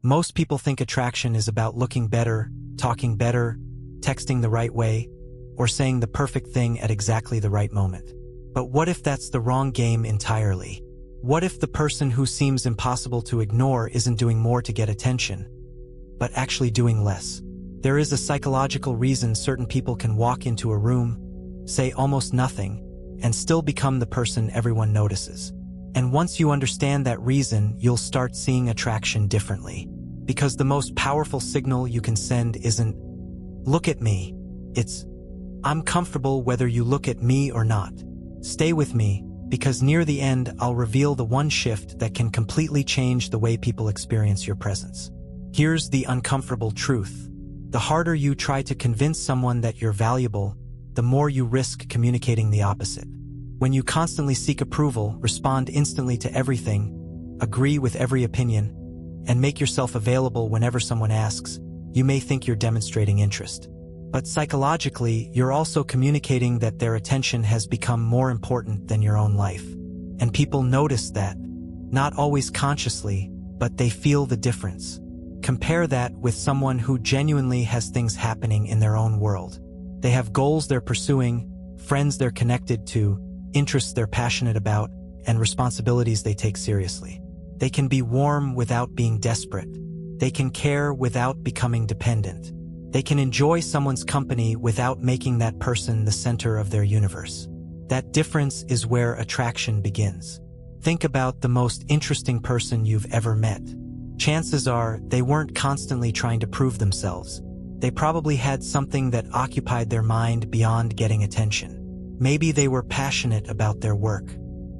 Most people think attraction is about looking better, talking better, texting the right way, or saying the perfect thing at exactly the right moment. But what if that's the wrong game entirely? What if the person who seems impossible to ignore isn't doing more to get attention, but actually doing less? There is a psychological reason certain people can walk into a room, say almost nothing, and still become the person everyone notices. And once you understand that reason, you'll start seeing attraction differently. Because the most powerful signal you can send isn't, "Look at me." It's, "I'm comfortable whether you look at me or not. Stay with me, because near the end I'll reveal the one shift that can completely change the way people experience your presence." Here's the uncomfortable truth. The harder you try to convince someone that you're valuable, the more you risk communicating the opposite. When you constantly seek approval, respond instantly to everything, agree with every opinion, and make yourself available whenever someone asks, you may think you're demonstrating interest. But psychologically, you're also communicating that their attention has become more important than your own life. And people notice that, not always consciously, but they feel the difference. Compare that with someone who genuinely has things happening in their own world. They have goals they're pursuing, friends they're connected to, interests they're passionate about, and responsibilities they take seriously. They can be warm without being desperate. They can care without becoming dependent. They can enjoy someone's company without making that person the center of their universe. That difference is where attraction begins. Think about the most interesting person you've ever met. Chances are they weren't constantly trying to prove themselves. They probably had something that occupied their mind beyond getting attention. Maybe they were passionate about their work.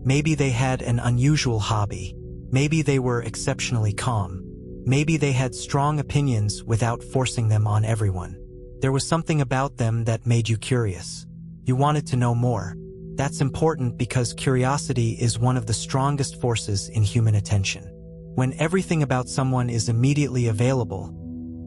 Maybe they had an unusual hobby. Maybe they were exceptionally calm. Maybe they had strong opinions without forcing them on everyone. There was something about them that made you curious. You wanted to know more. That's important because curiosity is one of the strongest forces in human attention. When everything about someone is immediately available,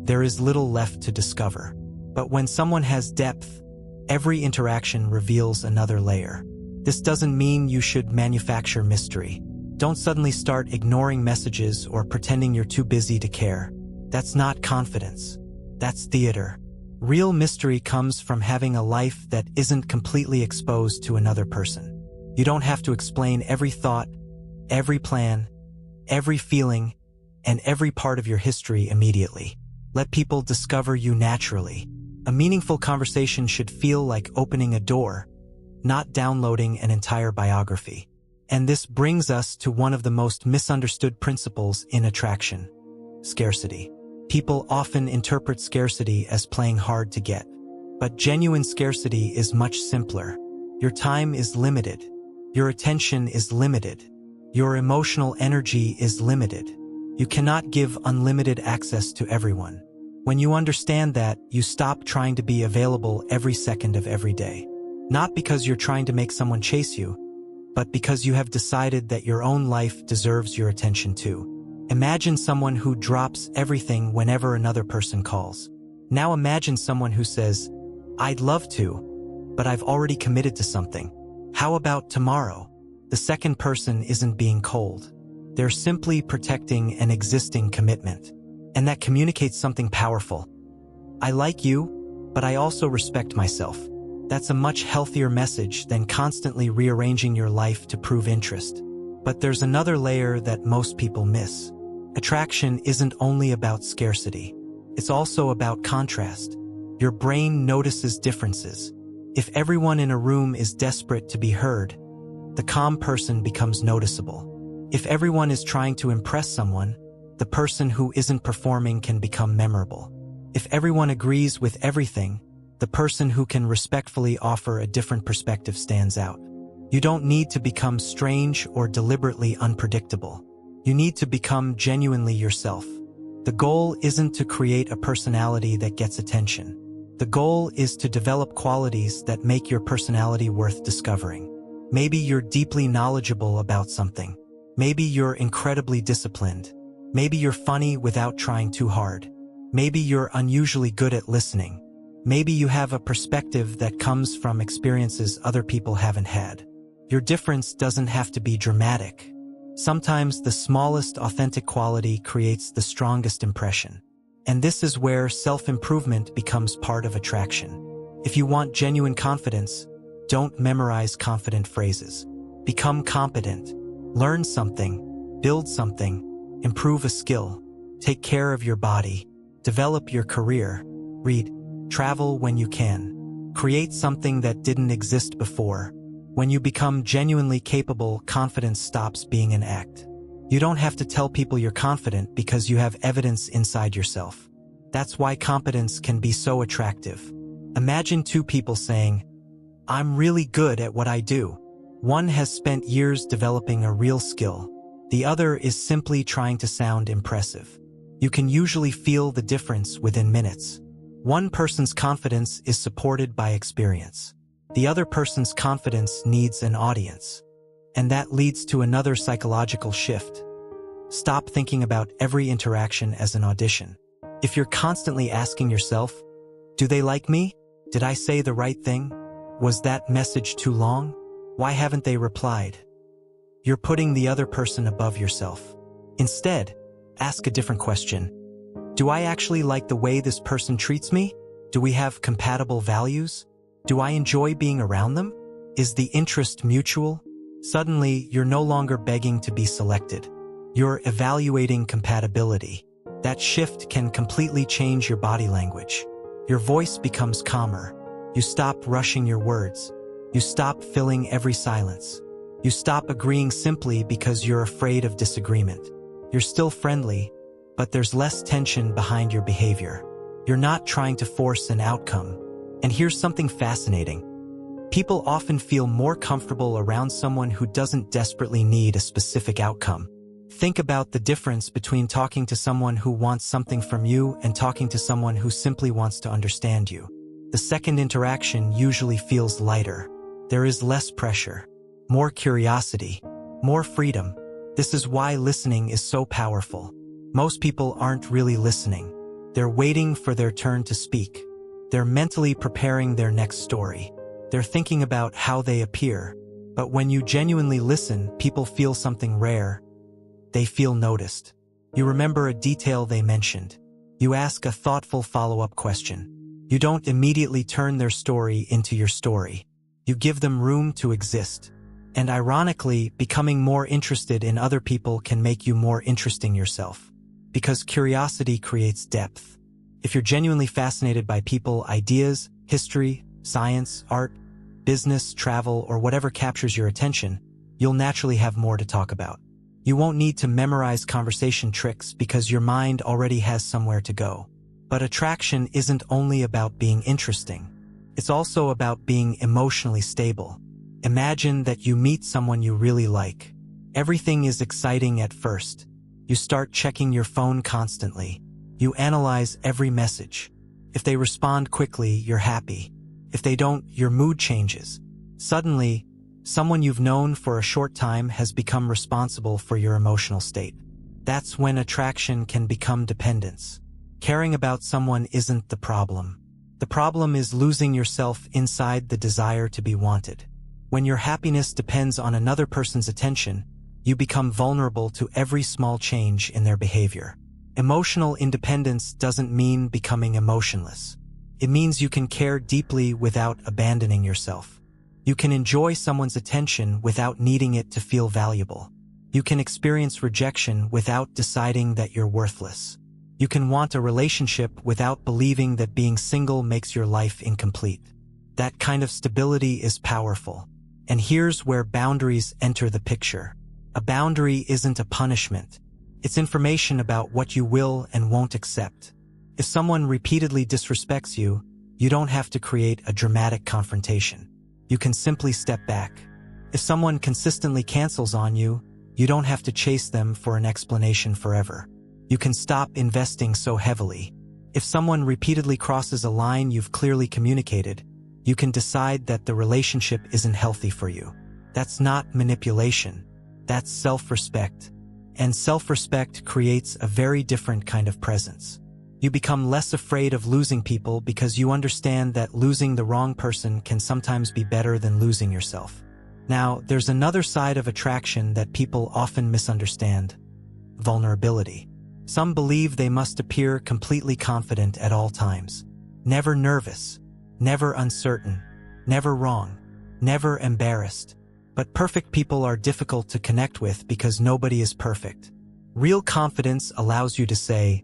there is little left to discover. But when someone has depth, every interaction reveals another layer. This doesn't mean you should manufacture mystery. Don't suddenly start ignoring messages or pretending you're too busy to care. That's not confidence. That's theater. Real mystery comes from having a life that isn't completely exposed to another person. You don't have to explain every thought, every plan, every feeling, and every part of your history immediately. Let people discover you naturally. A meaningful conversation should feel like opening a door, not downloading an entire biography. And this brings us to one of the most misunderstood principles in attraction: scarcity. People often interpret scarcity as playing hard to get. But genuine scarcity is much simpler. Your time is limited. Your attention is limited. Your emotional energy is limited. You cannot give unlimited access to everyone. When you understand that, you stop trying to be available every second of every day. Not because you're trying to make someone chase you, but because you have decided that your own life deserves your attention too. Imagine someone who drops everything whenever another person calls. Now imagine someone who says, "I'd love to, but I've already committed to something. How about tomorrow?" The second person isn't being cold. They're simply protecting an existing commitment. And that communicates something powerful. I like you, but I also respect myself. That's a much healthier message than constantly rearranging your life to prove interest. But there's another layer that most people miss. Attraction isn't only about scarcity. It's also about contrast. Your brain notices differences. If everyone in a room is desperate to be heard, the calm person becomes noticeable. If everyone is trying to impress someone, the person who isn't performing can become memorable. If everyone agrees with everything, the person who can respectfully offer a different perspective stands out. You don't need to become strange or deliberately unpredictable. You need to become genuinely yourself. The goal isn't to create a personality that gets attention. The goal is to develop qualities that make your personality worth discovering. Maybe you're deeply knowledgeable about something. Maybe you're incredibly disciplined. Maybe you're funny without trying too hard. Maybe you're unusually good at listening. Maybe you have a perspective that comes from experiences other people haven't had. Your difference doesn't have to be dramatic. Sometimes the smallest authentic quality creates the strongest impression. And this is where self-improvement becomes part of attraction. If you want genuine confidence, don't memorize confident phrases. Become competent. Learn something, build something, improve a skill, take care of your body, develop your career, read, travel when you can, create something that didn't exist before. When you become genuinely capable, confidence stops being an act. You don't have to tell people you're confident because you have evidence inside yourself. That's why competence can be so attractive. Imagine two people saying, "I'm really good at what I do." One has spent years developing a real skill. The other is simply trying to sound impressive. You can usually feel the difference within minutes. One person's confidence is supported by experience. The other person's confidence needs an audience. And that leads to another psychological shift. Stop thinking about every interaction as an audition. If you're constantly asking yourself, "Do they like me? Did I say the right thing? Was that message too long? Why haven't they replied?" You're putting the other person above yourself. Instead, ask a different question. Do I actually like the way this person treats me? Do we have compatible values? Do I enjoy being around them? Is the interest mutual? Suddenly, you're no longer begging to be selected. You're evaluating compatibility. That shift can completely change your body language. Your voice becomes calmer. You stop rushing your words. You stop filling every silence. You stop agreeing simply because you're afraid of disagreement. You're still friendly, but there's less tension behind your behavior. You're not trying to force an outcome. And here's something fascinating. People often feel more comfortable around someone who doesn't desperately need a specific outcome. Think about the difference between talking to someone who wants something from you and talking to someone who simply wants to understand you. The second interaction usually feels lighter. There is less pressure, more curiosity, more freedom. This is why listening is so powerful. Most people aren't really listening. They're waiting for their turn to speak. They're mentally preparing their next story. They're thinking about how they appear. But when you genuinely listen, people feel something rare. They feel noticed. You remember a detail they mentioned. You ask a thoughtful follow-up question. You don't immediately turn their story into your story. You give them room to exist. And ironically, becoming more interested in other people can make you more interesting yourself. Because curiosity creates depth. If you're genuinely fascinated by people, ideas, history, science, art, business, travel, or whatever captures your attention, you'll naturally have more to talk about. You won't need to memorize conversation tricks because your mind already has somewhere to go. But attraction isn't only about being interesting. It's also about being emotionally stable. Imagine that you meet someone you really like. Everything is exciting at first. You start checking your phone constantly. You analyze every message. If they respond quickly, you're happy. If they don't, your mood changes. Suddenly, someone you've known for a short time has become responsible for your emotional state. That's when attraction can become dependence. Caring about someone isn't the problem. The problem is losing yourself inside the desire to be wanted. When your happiness depends on another person's attention, you become vulnerable to every small change in their behavior. Emotional independence doesn't mean becoming emotionless. It means you can care deeply without abandoning yourself. You can enjoy someone's attention without needing it to feel valuable. You can experience rejection without deciding that you're worthless. You can want a relationship without believing that being single makes your life incomplete. That kind of stability is powerful. And here's where boundaries enter the picture. A boundary isn't a punishment. It's information about what you will and won't accept. If someone repeatedly disrespects you, you don't have to create a dramatic confrontation. You can simply step back. If someone consistently cancels on you, you don't have to chase them for an explanation forever. You can stop investing so heavily. If someone repeatedly crosses a line you've clearly communicated, you can decide that the relationship isn't healthy for you. That's not manipulation. That's self-respect. And self-respect creates a very different kind of presence. You become less afraid of losing people because you understand that losing the wrong person can sometimes be better than losing yourself. Now, there's another side of attraction that people often misunderstand: vulnerability. Some believe they must appear completely confident at all times, never nervous, never uncertain, never wrong, never embarrassed. But perfect people are difficult to connect with because nobody is perfect. Real confidence allows you to say,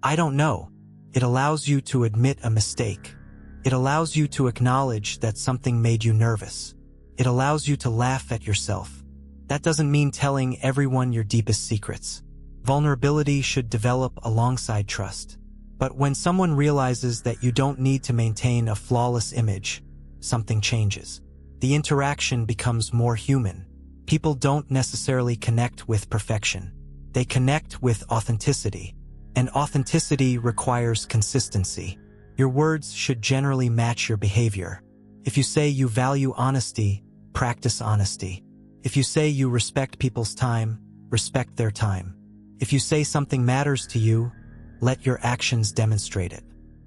"I don't know." It allows you to admit a mistake. It allows you to acknowledge that something made you nervous. It allows you to laugh at yourself. That doesn't mean telling everyone your deepest secrets. Vulnerability should develop alongside trust. But when someone realizes that you don't need to maintain a flawless image, something changes. The interaction becomes more human. People don't necessarily connect with perfection. They connect with authenticity. And authenticity requires consistency. Your words should generally match your behavior. If you say you value honesty, practice honesty. If you say you respect people's time, respect their time. If you say something matters to you, let your actions demonstrate it.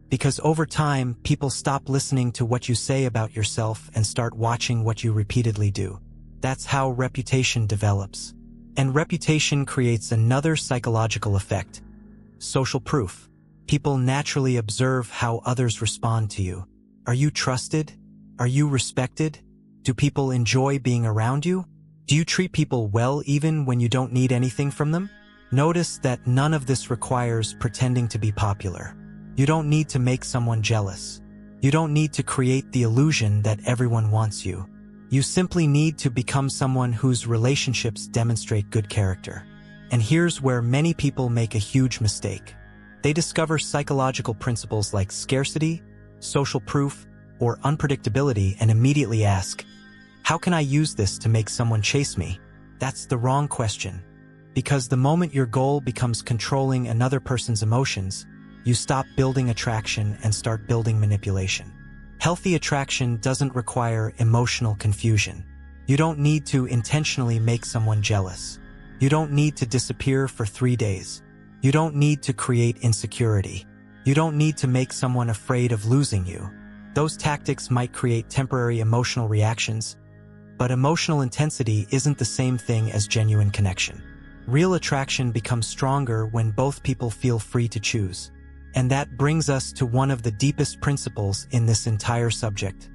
Because over time, people stop listening to what you say about yourself and start watching what you repeatedly do. That's how reputation develops. And reputation creates another psychological effect: social proof. People naturally observe how others respond to you. Are you trusted? Are you respected? Do people enjoy being around you? Do you treat people well even when you don't need anything from them? Notice that none of this requires pretending to be popular. You don't need to make someone jealous. You don't need to create the illusion that everyone wants you. You simply need to become someone whose relationships demonstrate good character. And here's where many people make a huge mistake. They discover psychological principles like scarcity, social proof, or unpredictability and immediately ask, "How can I use this to make someone chase me?" That's the wrong question. Because the moment your goal becomes controlling another person's emotions, you stop building attraction and start building manipulation. Healthy attraction doesn't require emotional confusion. You don't need to intentionally make someone jealous. You don't need to disappear for 3 days. You don't need to create insecurity. You don't need to make someone afraid of losing you. Those tactics might create temporary emotional reactions, but emotional intensity isn't the same thing as genuine connection. Real attraction becomes stronger when both people feel free to choose. And that brings us to one of the deepest principles in this entire subject: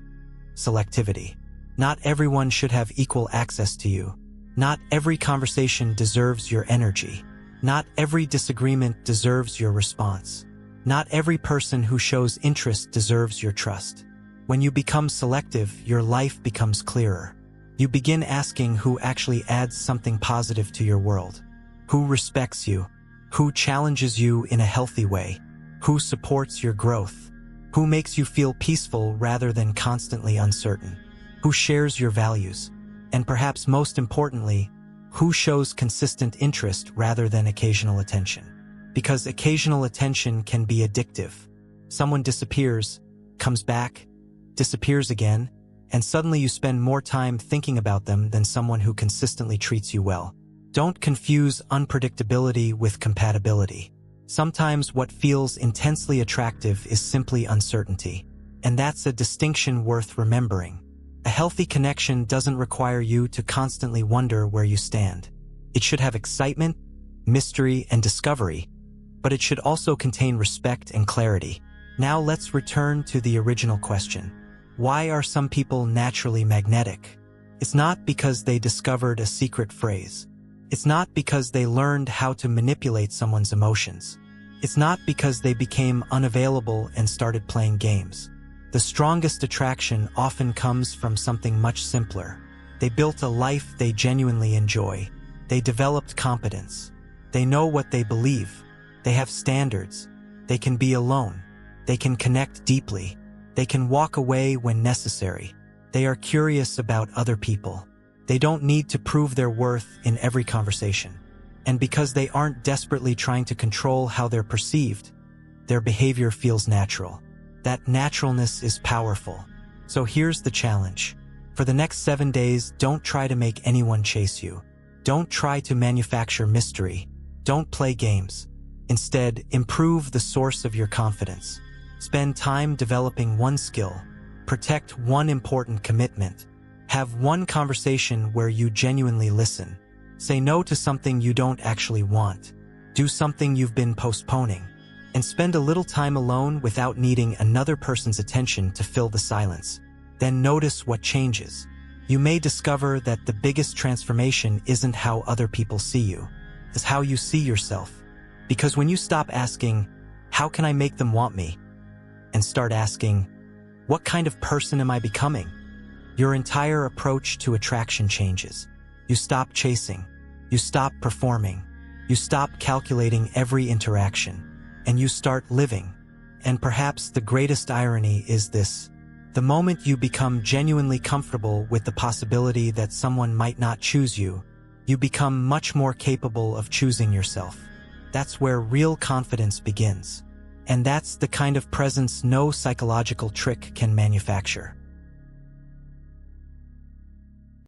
selectivity. Not everyone should have equal access to you. Not every conversation deserves your energy. Not every disagreement deserves your response. Not every person who shows interest deserves your trust. When you become selective, your life becomes clearer. You begin asking who actually adds something positive to your world. Who respects you? Who challenges you in a healthy way? Who supports your growth? Who makes you feel peaceful rather than constantly uncertain? Who shares your values? And perhaps most importantly, who shows consistent interest rather than occasional attention? Because occasional attention can be addictive. Someone disappears, comes back, disappears again, and suddenly you spend more time thinking about them than someone who consistently treats you well. Don't confuse unpredictability with compatibility. Sometimes what feels intensely attractive is simply uncertainty. And that's a distinction worth remembering. A healthy connection doesn't require you to constantly wonder where you stand. It should have excitement, mystery, and discovery, but it should also contain respect and clarity. Now let's return to the original question. Why are some people naturally magnetic? It's not because they discovered a secret phrase. It's not because they learned how to manipulate someone's emotions. It's not because they became unavailable and started playing games. The strongest attraction often comes from something much simpler. They built a life they genuinely enjoy. They developed competence. They know what they believe. They have standards. They can be alone. They can connect deeply. They can walk away when necessary. They are curious about other people. They don't need to prove their worth in every conversation. And because they aren't desperately trying to control how they're perceived, their behavior feels natural. That naturalness is powerful. So here's the challenge. For the next 7 days, don't try to make anyone chase you. Don't try to manufacture mystery. Don't play games. Instead, improve the source of your confidence. Spend time developing one skill. Protect one important commitment. Have one conversation where you genuinely listen. Say no to something you don't actually want. Do something you've been postponing. And spend a little time alone without needing another person's attention to fill the silence. Then notice what changes. You may discover that the biggest transformation isn't how other people see you, it's how you see yourself. Because when you stop asking, how can I make them want me? And start asking, what kind of person am I becoming? Your entire approach to attraction changes. You stop chasing. You stop performing. You stop calculating every interaction. And you start living. And perhaps the greatest irony is this. The moment you become genuinely comfortable with the possibility that someone might not choose you, you become much more capable of choosing yourself. That's where real confidence begins. And that's the kind of presence no psychological trick can manufacture.